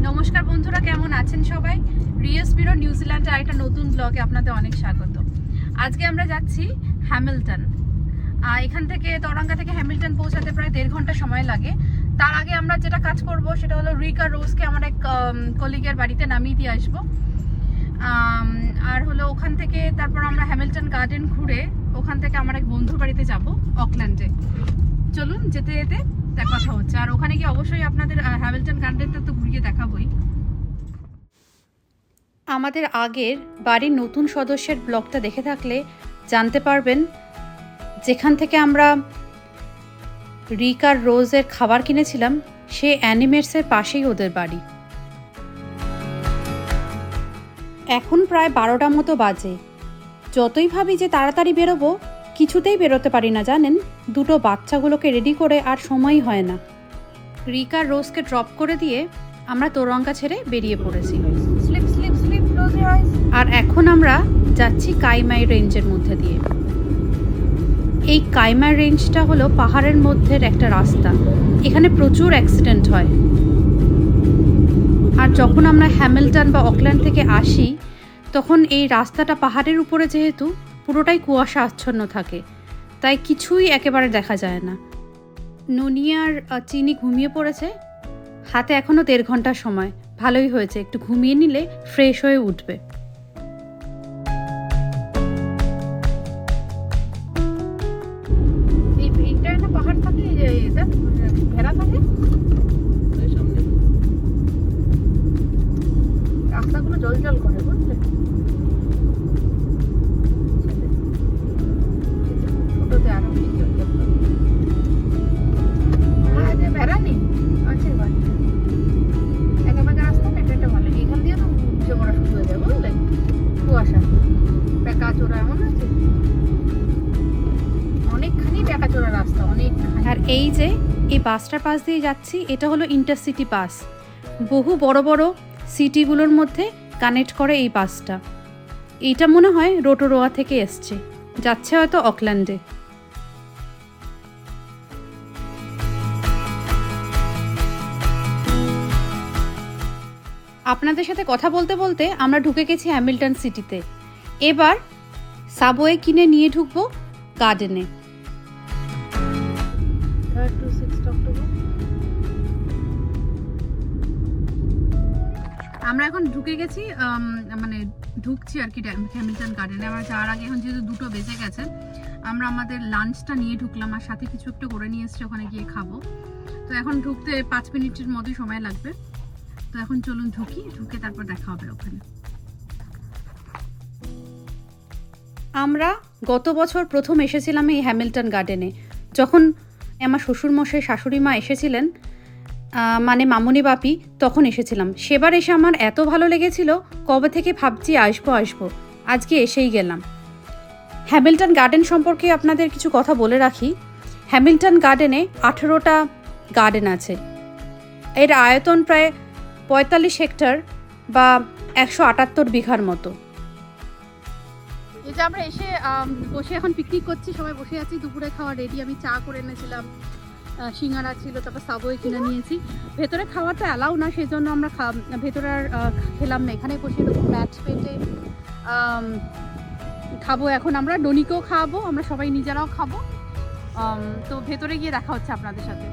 নমস্কার বন্ধুরা, কেমন আছেন সবাই? রিয়াস বিরো নিউজিল্যান্ডের আরেকটা নতুন ব্লগে আপনাদের অনেক স্বাগত। আজকে আমরা যাচ্ছি হ্যামিল্টন। এখান থেকে তরাঙ্গা থেকে হ্যামিল্টন পৌঁছাতে প্রায় 1.5 ঘন্টা সময় লাগে। তার আগে আমরা যেটা কাজ করব সেটা হলো রিক আর রোজকে আমার এক কলিগের বাড়িতে নামিয়ে দিয়ে আসবো। আর হলো ওখান থেকে তারপর আমরা হ্যামিল্টন গার্ডেন ঘুরে ওখান থেকে আমার এক বন্ধুর বাড়িতে যাব অকল্যান্ডে। চলুন যেতে যেতে কথা হচ্ছে। আর ওখানে গিয়ে অবশ্যই আপনাদের হ্যামিল্টন গার্ডেনটা তো ঘুরিয়ে দেখাবোই। আমাদের আগের বাড়ির নতুন সদস্যের ব্লগটা দেখে থাকলে জানতে পারবেন, যেখান থেকে আমরা রিক আর রোজের খাবার কিনেছিলাম সেই অ্যানিমেটসের পাশেই ওদের বাড়ি। এখন প্রায় 12টা মতো বাজে। যতই ভাবি যে তাড়াতাড়ি বেরোবো, কিছুতেই বেরোতে পারি না জানেন। দুটো বাচ্চাগুলোকে রেডি করে আর সময়ই হয় না। রিক আর রোজকে ড্রপ করে দিয়ে আমরা তোরঙ্গা ছেড়ে বেরিয়ে পড়েছি। আর এখন আমরা যাচ্ছি কাইমাই রেঞ্জের মধ্যে দিয়ে। এই কাইমাই রেঞ্জটা হলো পাহাড়ের মধ্যের একটা রাস্তা। এখানে প্রচুর অ্যাক্সিডেন্ট হয়। আর যখন আমরা হ্যামিল্টন বা অকল্যান্ড থেকে আসি, তখন এই রাস্তাটা পাহাড়ের উপরে যেহেতু পুরোটাই কুয়াশা আচ্ছন্ন থাকে, তাই কিছুই একেবারে দেখা যায় না। ননি আর চিনি ঘুমিয়ে পড়েছে। হাতে এখনও 1.5 ঘন্টা সময়। ভালোই হয়েছে, একটু ঘুমিয়ে নিলে ফ্রেশ হয়ে উঠবে। পাহাড় থাকে, ঘেরা থাকে, রাস্তাগুলো জল জল করে, বুঝলে? ছোটতে আরো ভেড়া নেই আছে বাড়িতে। একেবারে রাস্তা না, এটা ভালো। এখান দিয়ে তো বুঝে পড়া শুরু হয়ে যায়, বুঝলে? কুয়াশা, পেকা চোরা এমন আছে, অনেকখানি পেকা চোরা রাস্তা, অনেক। আর এই যে এই বাসটার পাশ দিয়ে যাচ্ছি, এটা হলো ইন্টারসিটি বাস। বহু বড় বড় সিটিগুলোর মধ্যে কানেক্ট করে এই বাসটা। এইটা মনে হয় রোটোরোয়া থেকে এসছে, যাচ্ছে হয়তো অকল্যান্ডে। আপনাদের সাথে কথা বলতে বলতে আমরা ঢুকে গেছি হ্যামিল্টন সিটিতে। এবার সাবওয়ে কিনে নিয়ে ঢুকবো গার্ডেনে। আমরা এখন ঢুকে গেছি, মানে ঢুকছি আর কি হ্যামিল্টন গার্ডেনে। আমরা যাওয়ার আগে এখন যেহেতু 2টো বেজে গেছে, আমরা আমাদের লাঞ্চটা নিয়ে ঢুকলাম আর সাথে কিছু একটা করে নিয়ে এসছি, ওখানে গিয়ে খাবো। তো এখন ঢুকতে 5 মিনিটের মতোই সময় লাগবে। তো এখন চলুন ঢুকে তারপর দেখা হবে ওখানে। আমরা গত বছর প্রথম এসেছিলাম এই হ্যামিল্টন গার্ডেনে, যখন আমার শ্বশুরমশাই শাশুড়ি মা এসেছিলেন, মানে মামুনি বাপি, তখন এসেছিলাম। সেবার এসে আমার এত ভালো লেগেছিল, কবে থেকে ভাবছি আসবো, আজকে এসেই গেলাম। হ্যামিল্টন গার্ডেন সম্পর্কে আপনাদের কিছু কথা বলে রাখি। হ্যামিল্টন গার্ডেনে 18টা গার্ডেন আছে। এর আয়তন প্রায় 45 হেক্টর বা 178 বিঘার মতো। এই যে আমরা এসে বসে এখন পিকনিক করছি, সবাই বসে আছি, দুপুরে খাওয়া রেডি। আমি চা করে এনেছিলাম, সিঙ্গারা ছিল, তারপর সাবওয়ে কিনে নিয়েছি। ভেতরে খাওয়াটা অ্যালাউ না, সেই জন্য আমরা ভেতরে আর খেলাম না। এখানে বসে এরকম ম্যাট পেটে খাবো। এখন আমরা ডনিকেও খাওয়াবো, আমরা সবাই নিজেরাও খাবো। তো ভেতরে গিয়ে দেখা হচ্ছে আপনাদের সাথে।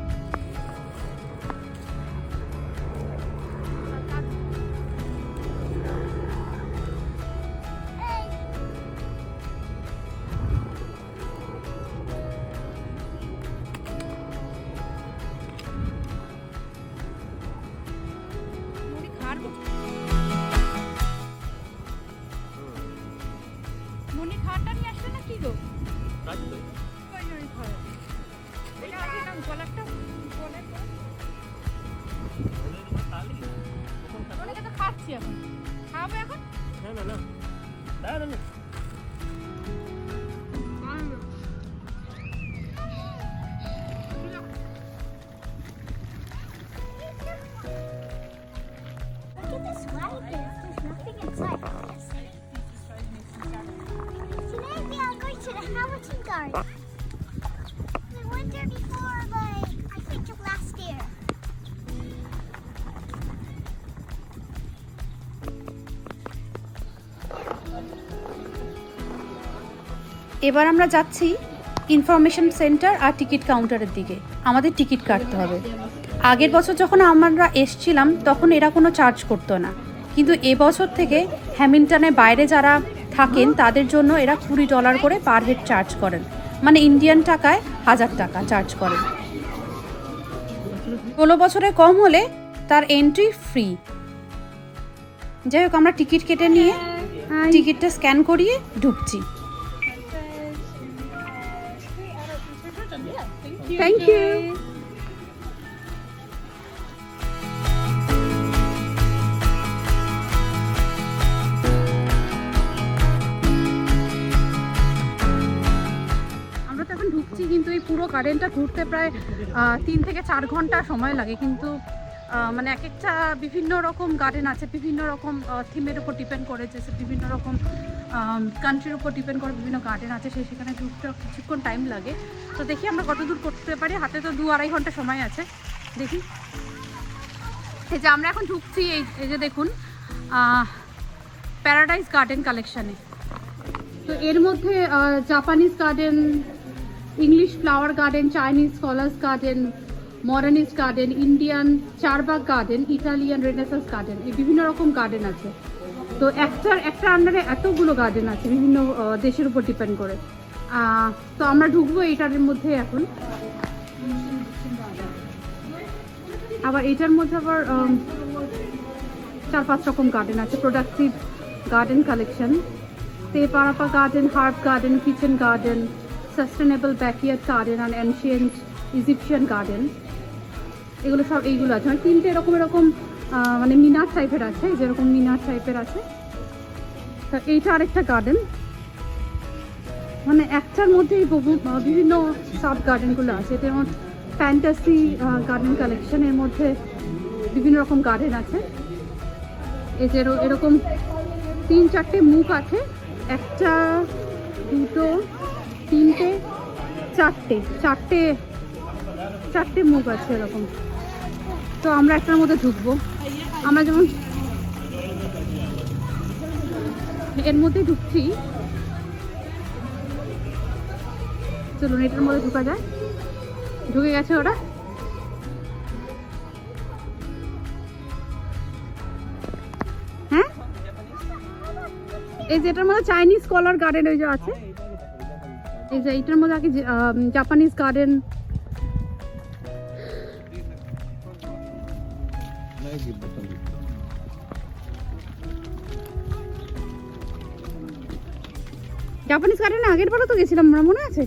মনি খাওয়াটা নিয়ে আসলে না কি গো? খাচ্ছি এখন, খাওয়াবো এখন। We went there before, but I think last year. এবার আমরা যাচ্ছি ইনফরমেশন সেন্টার আর টিকিট কাউন্টারের দিকে। আমাদের টিকিট কাটতে হবে। আগের বছর যখন আমরা এসছিলাম তখন এরা কোনো চার্জ করতো না, কিন্তু এবছর থেকে হ্যামিল্টনের বাইরে যারা থাকেন তাদের জন্য এরা $20 করে পার হেড চার্জ করেন, মানে ইন্ডিয়ান টাকায় 1000 টাকা চার্জ করেন। 16 বছরের কম হলে তার এন্ট্রি ফ্রি। যাই হোক, আমরা টিকিট কেটে নিয়ে টিকিটটা স্ক্যান করিয়ে ঢুকছি। Thank you. আমরা তো এখন ঢুকছি, কিন্তু এই পুরো গার্ডেনটা ঘুরতে প্রায় 3 থেকে 4 ঘন্টা সময় লাগে। কিন্তু মানে এক একটা বিভিন্ন রকম গার্ডেন আছে, বিভিন্ন রকম থিমের উপর ডিপেন্ড করে, যে বিভিন্ন রকম কান্ট্রির উপর ডিপেন্ড করে বিভিন্ন গার্ডেন আছে, সেখানে ঢুকতে কিছুক্ষণ টাইম লাগে। তো দেখি আমরা কত দূর করতে পারি। হাতে তো 2-2.5 ঘন্টা সময় আছে, দেখি। এই যে আমরা এখন ঢুকছি, এই যে দেখুন প্যারাডাইস গার্ডেন কালেকশানে। তো এর মধ্যে Japanese garden, English flower garden, Chinese scholars garden, modernist garden, Indian Charbagh garden, Italian renaissance garden, এই বিভিন্ন রকম গার্ডেন আছে। তো একটা আন্ডারে এতগুলো গার্ডেন আছে বিভিন্ন দেশের উপর ডিপেন্ড করে। তো আমরা ঢুকবো এইটার মধ্যে এখন। আবার এটার মধ্যে আবার 4-5 রকম গার্ডেন আছে। প্রোডাক্টিভ গার্ডেন কালেকশন, তেপারাপা garden, herb garden, kitchen garden, sustainable backyard garden আর অ্যানশিয়েন্ট ইজিপশিয়ান গার্ডেন, এগুলো সব এইগুলো আছে। মানে 3টে এরকম মানে মিনার টাইপের আছে, যেরকম মিনার টাইপের আছে। তো এইটা আরেকটা গার্ডেন, মানে একটার মধ্যে বিভিন্ন সাব গার্ডেনগুলো আছে। এটা যেমন ফ্যান্টাসি গার্ডেন কালেকশন, এর মধ্যে বিভিন্ন রকম গার্ডেন আছে। এই যে এরকম 3-4টে মুখ আছে, 1, 2, 3, 4টে মুখ আছে এরকম। তো আমরা একটার মধ্যে ঢুকবো। আমরা যেমন এর মধ্যে ঢুকছি, চলুন এটার মধ্যে ঢুকা যায়। ঢুকে গেছে ওরা। হ্যাঁ, এই যে এটার মধ্যে চাইনিজ স্কলার গার্ডেন ওই যে আছে। এই যে এটার মধ্যে আগে জাপানিজ গার্ডেন, জাপানিজ গার্ডেনে আগের বারও তো গেছিলাম আমরা, মনে আছে?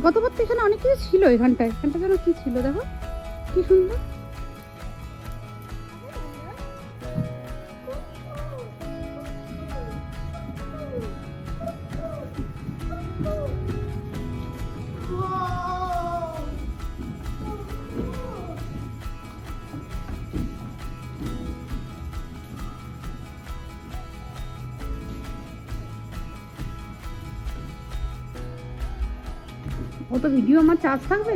গতবার তো এখানে অনেক কিছু ছিল। এখানটা যেন কি ছিল, দেখো কি সুন্দর। ও তো ভিডিও আমার চার্জ থাকবে।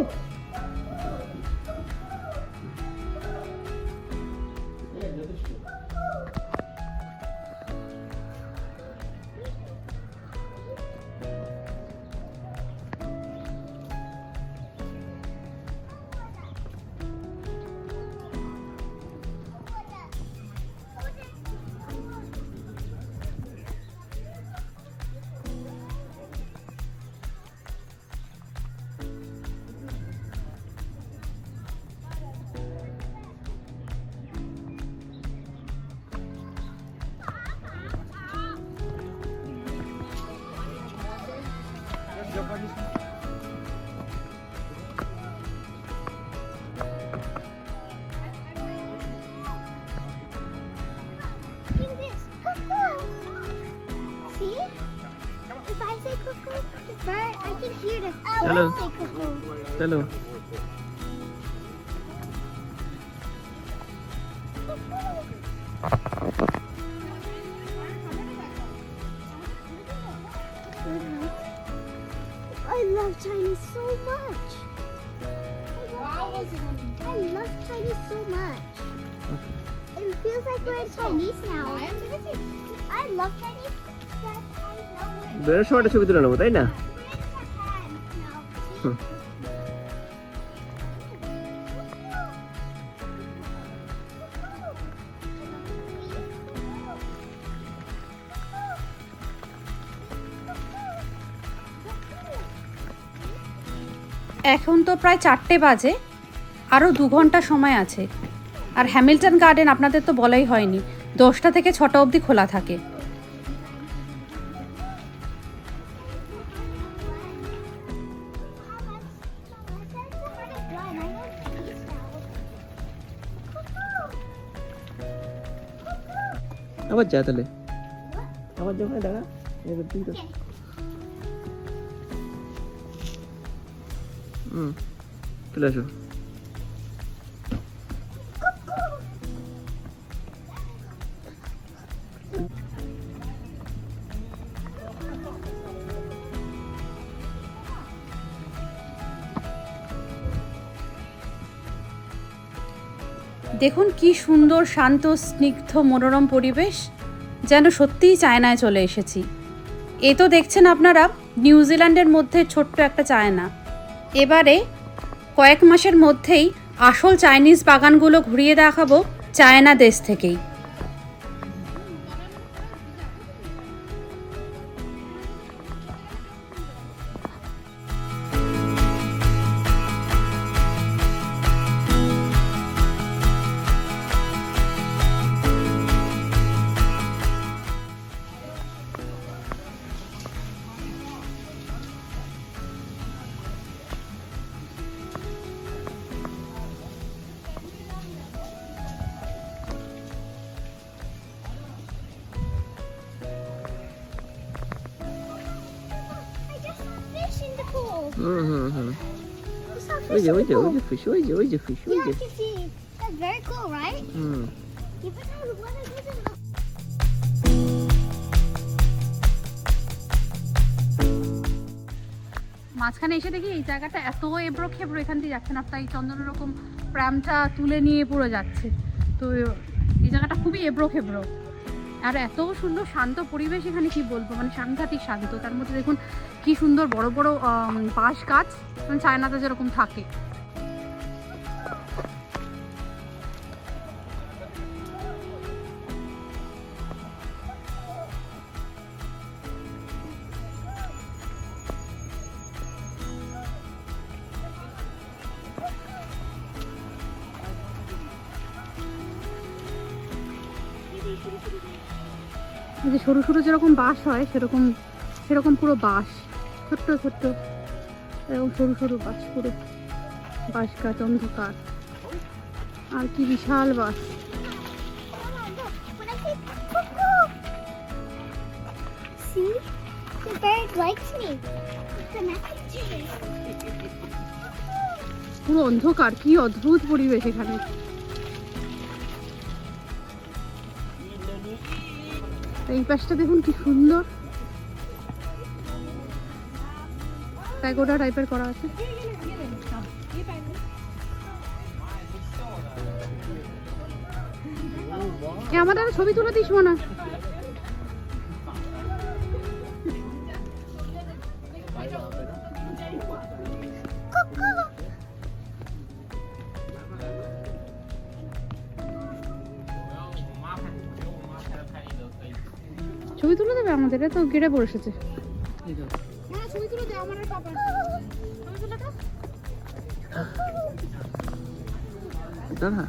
चलो चलो I love Chinese so much. I love Chinese so much. It feels like we're in Chinese now. I love Chinese. বেরোর সময়টা ছবি তুলে নেবো, তাই না? হুম। এখন তো প্রায় 4টে বাজে, আরও 2 ঘন্টা সময় আছে। আর হ্যামিল্টন গার্ডেন আপনাদের তো বলাই হয়নি, 10টা থেকে 6টা অবধি খোলা থাকে। আবার যা তাহলে, আবার যা, ওখানে দাঁড়া। তুই তো চলে আসো। দেখুন কি সুন্দর শান্ত স্নিগ্ধ মনোরম পরিবেশ, যেন সত্যিই চায়নায় চলে এসেছি। এ তো দেখছেন আপনারা নিউজিল্যান্ডের মধ্যে ছোট্ট একটা চায়না। এবারে কয়েক মাসের মধ্যেই আসল চাইনিজ বাগানগুলো ঘুরিয়ে দেখাবো চায়না দেশ থেকেই। I just saw fish in the pool. I saw ওই fish যে in ওই the যে ওই pool. যে ফিশ, ওই যে ওই যে ফিশ, ওই Yeah, যে। I can see. That's very cool, right? Even though the water doesn't look মাঝখানে এসে দেখি এই জায়গাটা এত এবড়ো খেবড়ো, এখান দিয়ে যাচ্ছেন আপনার এই চন্দন রকম প্রামটা তুলে নিয়ে পুরো যাচ্ছে। তো এই জায়গাটা খুবই এবড়ো খেবড়ো, আর এত সুন্দর শান্ত পরিবেশ এখানে, কি বলবো, মানে সাংঘাতিক শান্ত। তার মধ্যে দেখুন কি সুন্দর বড় বড় বাঁশ গাছ, মানে চায়নাতে যেরকম থাকে। এই যে সরু সরু যেরকম বাঁশ হয় সেরকম সেরকম পুরো বাঁশ, ছোট্ট ছোট্ট এরকম সরু সরু বাঁশ, পুরো বাঁশ গাছ, অন্ধকার, আর কি বিশাল বাঁশ। when I say cuckoo. See? The bird likes me. It's connected to me. পুরো অন্ধকার, কি অদ্ভুত পরিবেশ এখানে। এই পাশটা দেখুন কি সুন্দর, প্যাগোডা টাইপের করা আছে। আমাদের ছবি তুলে দিস না। ছবি তুলে দেবে আমাদের, তো গেড়ে পড়ে এসেছে। ছবি তুলে দে আমার আর পাপা, ছবি তুলে দাও। দাঁড়া।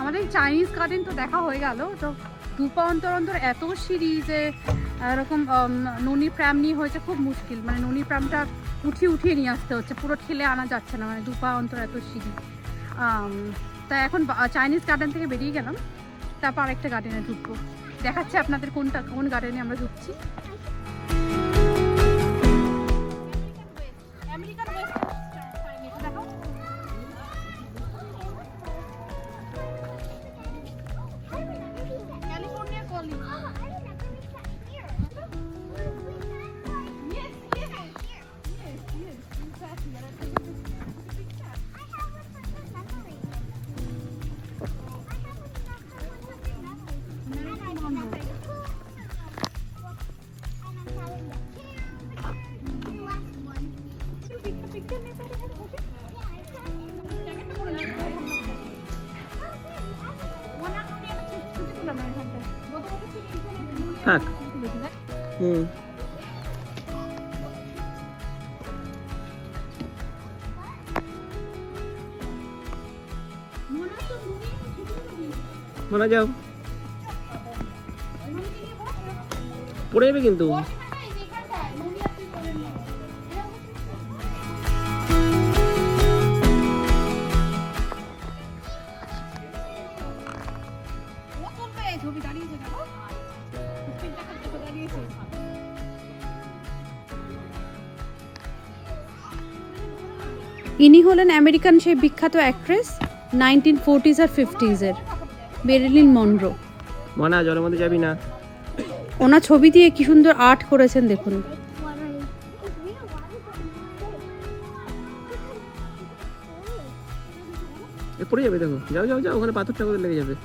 আমাদের চাইনিজ গার্ডেন তো দেখা হয়ে গেল, তো দুপা অন্তর অন্তর এত সিঁড়ি যে এরকম ননি প্র্যাম নিয়ে হয়েছে খুব মুশকিল, মানে ননি প্র্যামটা উঠিয়ে নিয়ে আসতে হচ্ছে, পুরো ঠেলে আনা যাচ্ছে না, মানে 2 পা অন্তর এত সিঁড়ি। তা এখন চাইনিজ গার্ডেন থেকে বেরিয়ে গেলাম, তারপর আরেকটা গার্ডেনে ঢুকবো, দেখাচ্ছে আপনাদের কোন গার্ডেনে আমরা ঢুকছি। থাক। হুম, মনে যাও, পড়ে যাবে কিন্তু। ইনি হলেন আমেরিকান সেই বিখ্যাত অ্যাক্ট্রেস 1940s আর 50s এর, মেরিলিন মনরো। মনা জলের মধ্যে যাবি না। ওনার ছবি দিয়ে কি সুন্দর আর্ট করেছেন দেখুন। এ পড়ে যাবে, দেখো, যাও যাও যাও, ওখানে পাথরটা কোথায় লেগে যাবে।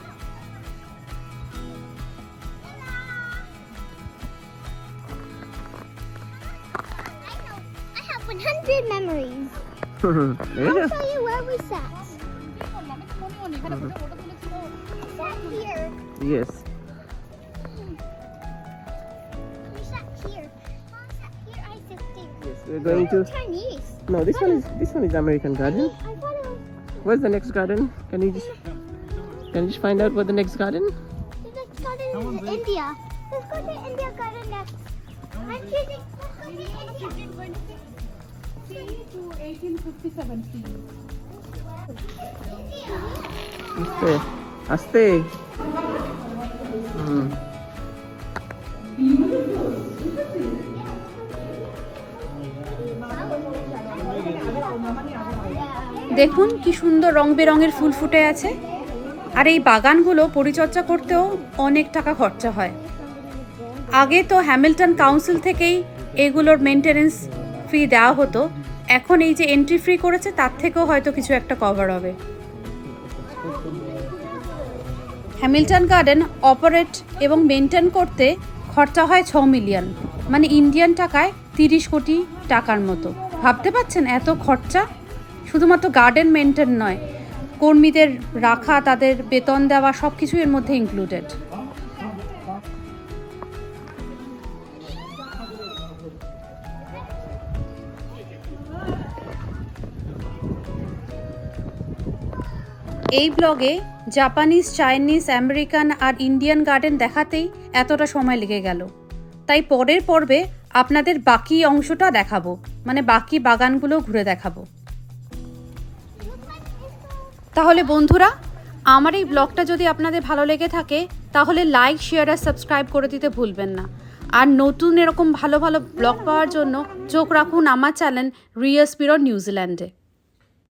I have 100 memories. লেগে I'll যাও। show you where we sat. Sat here. Yes. We sat here. Mom sat here. I sat there. Yes, we're going to. Chinese. No, this one is American garden. I thought it was Where's the next garden? Can you just find out where the next garden? the next garden is India. Let's go to India garden next. I'm choosing. Let's go to India. to 1857 আস্তে আস্তে। হুম, দেখুন কি সুন্দর রং বেরঙের ফুল ফুটে আছে। আর এই বাগানগুলো পরিচর্যা করতেও অনেক টাকা খরচা হয়। আগে তো হ্যামিল্টন কাউন্সিল থেকেই এগুলোর মেনটেনেন্স ফি দেওয়া হতো, এখন এই যে এন্ট্রি ফ্রি করেছে তার থেকেও হয়তো কিছু একটা কভার হবে। হ্যামিল্টন গার্ডেন অপারেট এবং মেনটেন করতে খরচা হয় 6 মিলিয়ন, মানে ইন্ডিয়ান টাকায় 30 কোটি টাকার মতো। ভাবতে পারছেন এত খরচা? শুধুমাত্র গার্ডেন মেনটেন নয়, কর্মীদের রাখা, তাদের বেতন দেওয়া, সব কিছু এর মধ্যে ইনক্লুডেড। এই ব্লগে জাপানিজ, চাইনিজ, আমেরিকান আর ইন্ডিয়ান গার্ডেন দেখাতেই এতটা সময় লেগে গেল, তাই পরের পর্বে আপনাদের বাকি অংশটা দেখাবো, মানে বাকি বাগানগুলো ঘুরে দেখাবো। তাহলে বন্ধুরা, আমার এই ব্লগটা যদি আপনাদের ভালো লেগে থাকে তাহলে লাইক, শেয়ার আর সাবস্ক্রাইব করে দিতে ভুলবেন না। আর নতুন এরকম ভালো ভালো ব্লগ পাওয়ার জন্য চোখ রাখুন আমার চ্যানেল রিয়াস পিরো নিউজিল্যান্ডে।